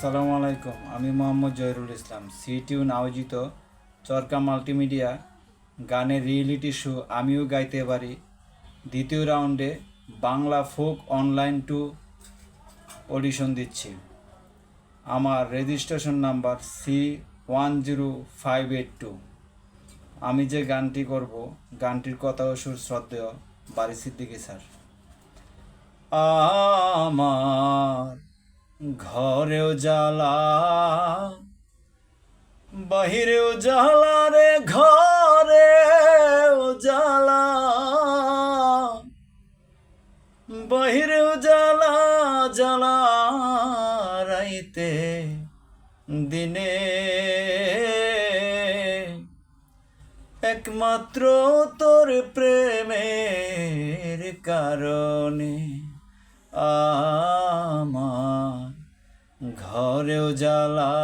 আসসালামু আলাইকুম। আমি মোহাম্মদ জহিরুল ইসলাম। সিটিউন আয়োজিত চরকা মাল্টিমিডিয়া গানের রিয়েলিটি শো আমিও গাইতে পারি দ্বিতীয় রাউন্ডে Bangla folk online to audition দিচ্ছি। আমার রেজিস্ট্রেশন নাম্বার C10582। আমি যে গানটি করব গানটির কথা ও সুর শ্রদ্ধেয় বারি সিদ্দিকী স্যার। আমার ঘরেও জ্বালা বাহিরেও জ্বালা রে, ঘরেও জ্বালা বাহিরেও জ্বালা, জ্বালা রাইতে দিনে একমাত্র তোর প্রেমের কারণে আমার ঘরেও জ্বালা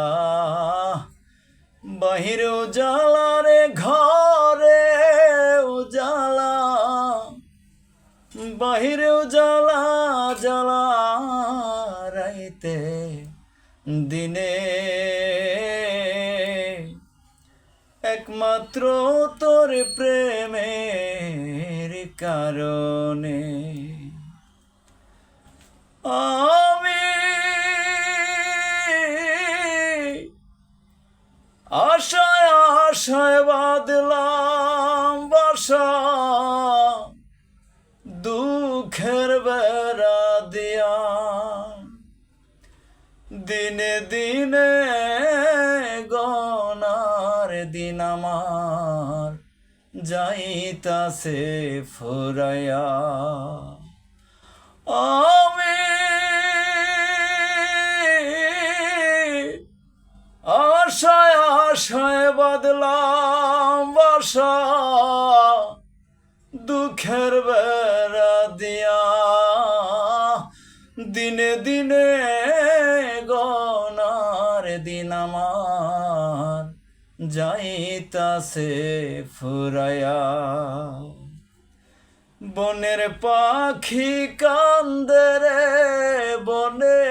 বাহিরেও জ্বালা রে, ঘরেও জ্বালা বাহিরেও জ্বালা, জ্বালা রাইতে দিনে একমাত্র তোর প্রেমের কারণে আমি আশায় আশায় বাঁধলাম বাসা, দুঃখের বেড়া দিয়া দিনে দিনে গনার দিন আমার যাইতাছে ফুরাইয়া। আমি আশায় আশায় বাঁধলাম বাসা, দুঃখের বেড়া দিয়া দিনে দিনে গনার দিন আমার যাইতাছে ফুরাইয়া। বনের পাখি কান্দে রে বনে,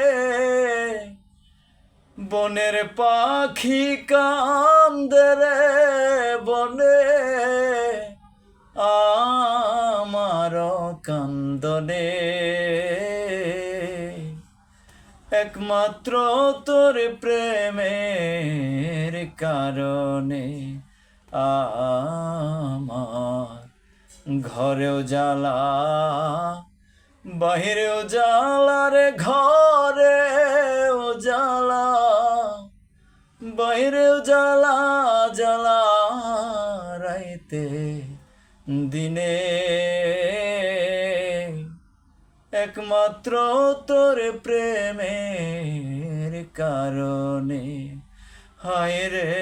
বনের পাখি কান্দে রে বনে, আমার কান্দনে একমাত্র তোর প্রেমের কারণে আমার ঘরেও জ্বালা বাহিরেও জ্বালা রে, ঘরেও জ্বালা বাহিরেও জ্বালা, জ্বালা রাইতে দিনে একমাত্র তোর প্রেমের কারণে। হায় রে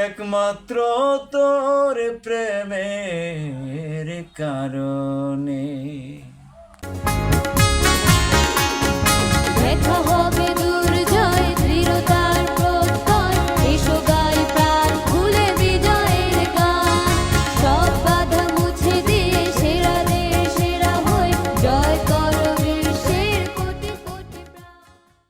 একমাত্র তোর প্রেমের কারণে। দেখা হবে